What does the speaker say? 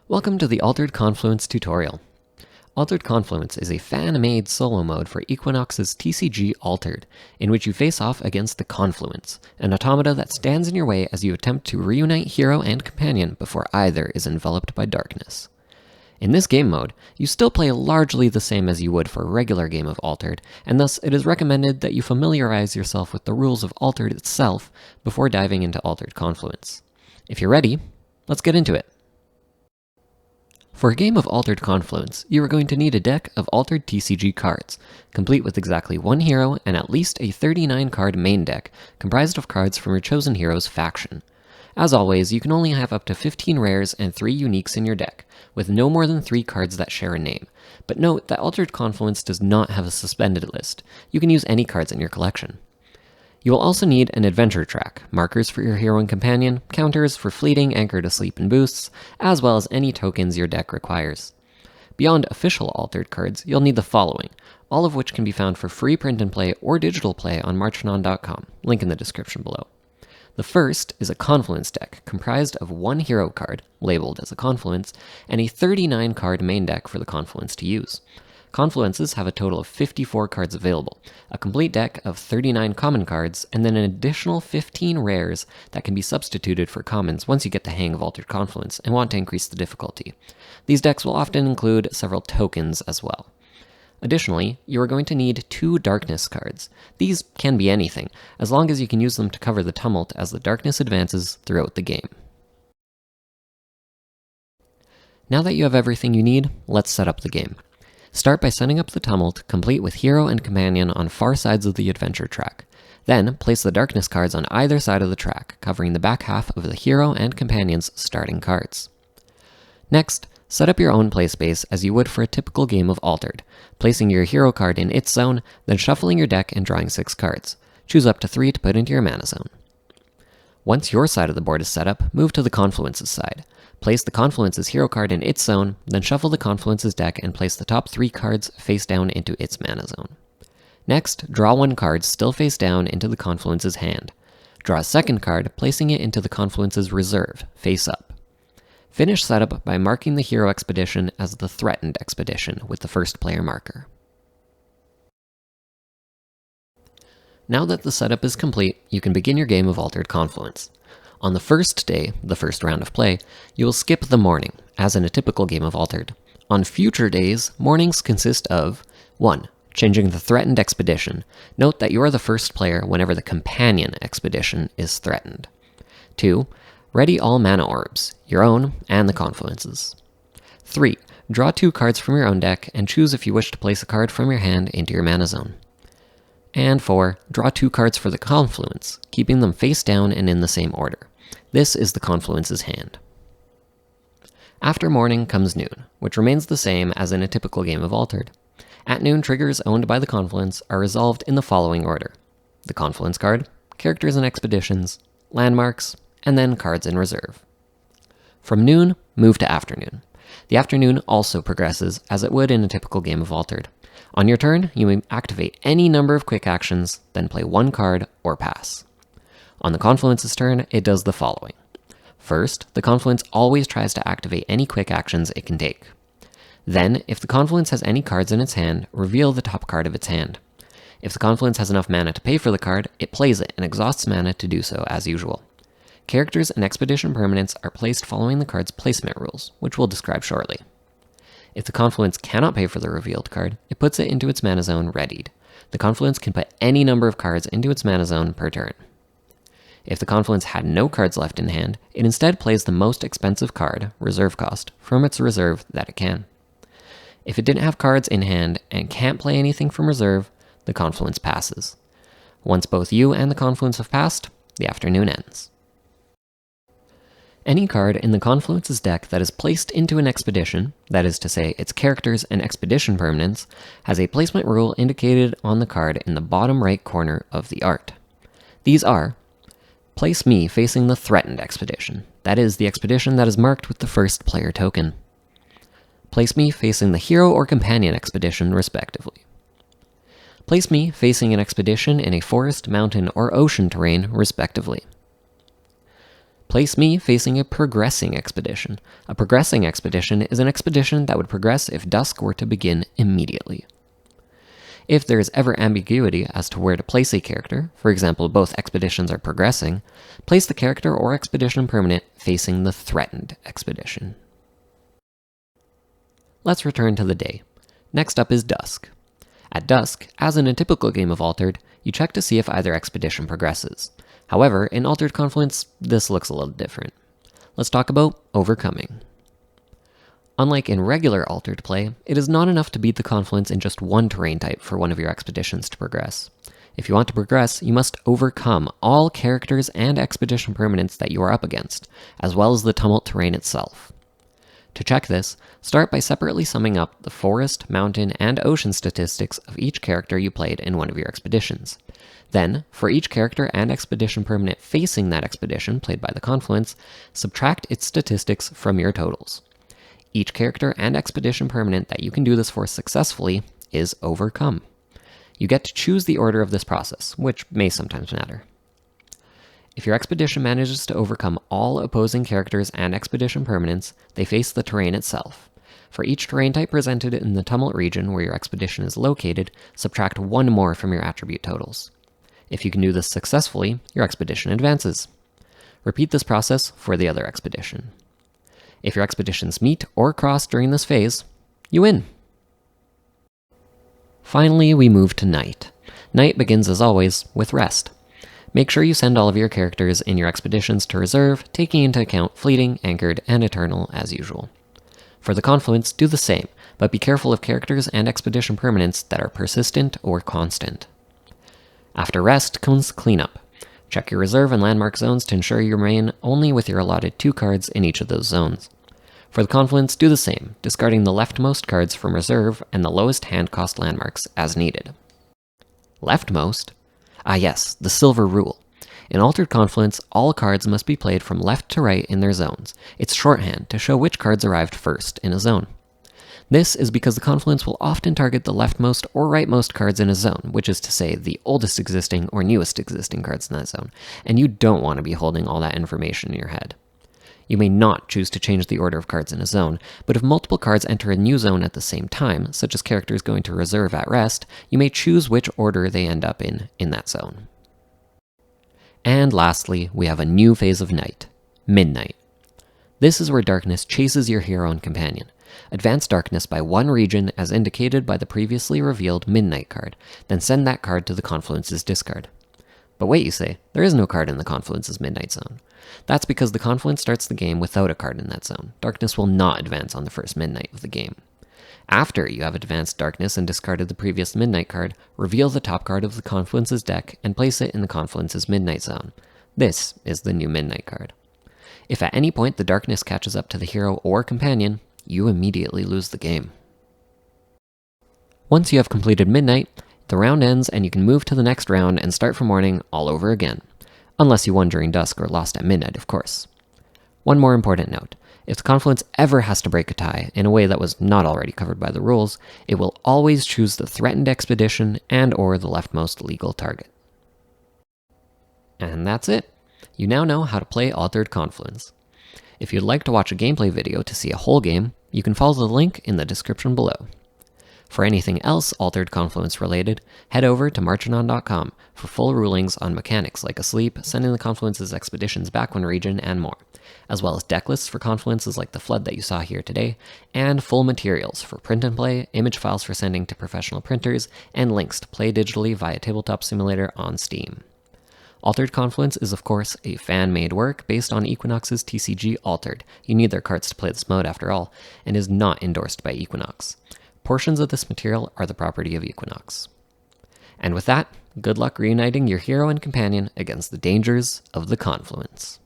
Welcome to the Altered Confluence tutorial. Altered Confluence is a fan-made solo mode for Equinox's TCG Altered, in which you face off against the Confluence, an automata that stands in your way as you attempt to reunite hero and companion before either is enveloped by darkness. In this game mode, you still play largely the same as you would for a regular game of Altered, and thus it is recommended that you familiarize yourself with the rules of Altered itself before diving into Altered Confluence. If you're ready, let's get into it. For a game of Altered Confluence, you are going to need a deck of Altered TCG cards, complete with exactly one hero and at least a 39-card main deck, comprised of cards from your chosen hero's faction. As always, you can only have up to 15 rares and 3 uniques in your deck, with no more than 3 cards that share a name. But note that Altered Confluence does not have a suspended list. You can use any cards in your collection. You will also need an adventure track, markers for your hero and companion, counters for fleeting, anchor to sleep, and boosts, as well as any tokens your deck requires. Beyond official Altered cards, you'll need the following, all of which can be found for free print and play or digital play on MarcinOn.com, link in the description below. The first is a Confluence deck, comprised of one hero card, labeled as a Confluence, and a 39-card main deck for the Confluence to use. Confluences have a total of 54 cards available, a complete deck of 39 common cards, and then an additional 15 rares that can be substituted for commons once you get the hang of Altered Confluence and want to increase the difficulty. These decks will often include several tokens as well. Additionally, you are going to need 2 Darkness cards. These can be anything, as long as you can use them to cover the tumult as the darkness advances throughout the game. Now that you have everything you need, let's set up the game. Start by setting up the tumult, complete with hero and companion on far sides of the adventure track. Then, place the darkness cards on either side of the track, covering the back half of the hero and companion's starting cards. Next, set up your own play space as you would for a typical game of Altered, placing your hero card in its zone, then shuffling your deck and drawing 6 cards. Choose up to 3 to put into your mana zone. Once your side of the board is set up, move to the Confluence's side. Place the Confluence's hero card in its zone, then shuffle the Confluence's deck and place the top 3 cards face down into its mana zone. Next, draw 1 card still face down into the Confluence's hand. Draw a second card, placing it into the Confluence's reserve, face up. Finish setup by marking the hero expedition as the threatened expedition with the first player marker. Now that the setup is complete, you can begin your game of Altered Confluence. On the first day, the first round of play, you will skip the morning, as in a typical game of Altered. On future days, mornings consist of 1. Changing the threatened expedition. Note that you are the first player whenever the companion expedition is threatened. 2. Ready all mana orbs, your own and the Confluence's. 3. Draw 2 cards from your own deck and choose if you wish to place a card from your hand into your mana zone. And 4. Draw 2 cards for the Confluence, keeping them face down and in the same order. This is the Confluence's hand. After morning comes noon, which remains the same as in a typical game of Altered. At noon, triggers owned by the Confluence are resolved in the following order: the Confluence card, characters and expeditions, landmarks, and then cards in reserve. From noon, move to afternoon. The afternoon also progresses as it would in a typical game of Altered. On your turn, you may activate any number of quick actions, then play 1 card or pass. On the Confluence's turn, it does the following. First, the Confluence always tries to activate any quick actions it can take. Then, if the Confluence has any cards in its hand, reveal the top card of its hand. If the Confluence has enough mana to pay for the card, it plays it and exhausts mana to do so as usual. Characters and expedition permanents are placed following the card's placement rules, which we'll describe shortly. If the Confluence cannot pay for the revealed card, it puts it into its mana zone readied. The Confluence can put any number of cards into its mana zone per turn. If the Confluence had no cards left in hand, it instead plays the most expensive card, reserve cost, from its reserve that it can. If it didn't have cards in hand and can't play anything from reserve, the Confluence passes. Once both you and the Confluence have passed, the afternoon ends. Any card in the Confluence's deck that is placed into an expedition, that is to say its characters and expedition permanents, has a placement rule indicated on the card in the bottom right corner of the art. These are: place me facing the threatened expedition, that is the expedition that is marked with the first player token. Place me facing the hero or companion expedition respectively. Place me facing an expedition in a forest, mountain, or ocean terrain respectively. Place me facing a progressing expedition. A progressing expedition is an expedition that would progress if Dusk were to begin immediately. If there is ever ambiguity as to where to place a character, for example, both expeditions are progressing, place the character or expedition permanent facing the threatened expedition. Let's return to the day. Next up is Dusk. At Dusk, as in a typical game of Altered, you check to see if either expedition progresses. However, in Altered Confluence, this looks a little different. Let's talk about overcoming. Unlike in regular Altered play, it is not enough to beat the Confluence in just one terrain type for one of your expeditions to progress. If you want to progress, you must overcome all characters and expedition permanents that you are up against, as well as the tumult terrain itself. To check this, start by separately summing up the forest, mountain, and ocean statistics of each character you played in one of your expeditions. Then, for each character and expedition permanent facing that expedition played by the Confluence, subtract its statistics from your totals. Each character and expedition permanent that you can do this for successfully is overcome. You get to choose the order of this process, which may sometimes matter. If your expedition manages to overcome all opposing characters and expedition permanents, they face the terrain itself. For each terrain type presented in the tumult region where your expedition is located, subtract one more from your attribute totals. If you can do this successfully, your expedition advances. Repeat this process for the other expedition. If your expeditions meet or cross during this phase, you win. Finally, we move to night. Night begins, as always, with rest. Make sure you send all of your characters in your expeditions to reserve, taking into account fleeting, anchored, and eternal as usual. For the Confluence, do the same, but be careful of characters and expedition permanents that are persistent or constant. After rest comes cleanup. Check your reserve and landmark zones to ensure you remain only with your allotted 2 cards in each of those zones. For the Confluence, do the same, discarding the leftmost cards from reserve and the lowest hand cost landmarks as needed. Leftmost? Ah yes, the silver rule. In Altered Confluence, all cards must be played from left to right in their zones. It's shorthand to show which cards arrived first in a zone. This is because the Confluence will often target the leftmost or rightmost cards in a zone, which is to say the oldest existing or newest existing cards in that zone, and you don't want to be holding all that information in your head. You may not choose to change the order of cards in a zone, but if multiple cards enter a new zone at the same time, such as characters going to reserve at rest, you may choose which order they end up in that zone. And lastly, we have a new phase of night, midnight. This is where darkness chases your hero and companion. Advance darkness by 1 region as indicated by the previously revealed midnight card, then send that card to the Confluence's discard. But wait, you say, there is no card in the Confluence's midnight zone. That's because the Confluence starts the game without a card in that zone. Darkness will not advance on the first midnight of the game. After you have advanced darkness and discarded the previous midnight card, reveal the top card of the Confluence's deck and place it in the Confluence's midnight zone. This is the new midnight card. If at any point the darkness catches up to the hero or companion, you immediately lose the game. Once you have completed midnight, the round ends and you can move to the next round and start from morning all over again. Unless you won during dusk or lost at midnight, of course. One more important note. If the Confluence ever has to break a tie in a way that was not already covered by the rules, it will always choose the threatened expedition and or the leftmost legal target. And that's it. You now know how to play Altered Confluence. If you'd like to watch a gameplay video to see a whole game, you can follow the link in the description below. For anything else Altered Confluence related, head over to MarcinOn.com for full rulings on mechanics like Asleep, sending the Confluence's expeditions back 1 region, and more, as well as deck lists for Confluences like the Flood that you saw here today, and full materials for print and play, image files for sending to professional printers, and links to play digitally via Tabletop Simulator on Steam. Altered Confluence is of course a fan-made work based on Equinox's TCG Altered. You need their cards to play this mode after all, and is not endorsed by Equinox. Portions of this material are the property of Equinox. And with that, good luck reuniting your hero and companion against the dangers of the Confluence.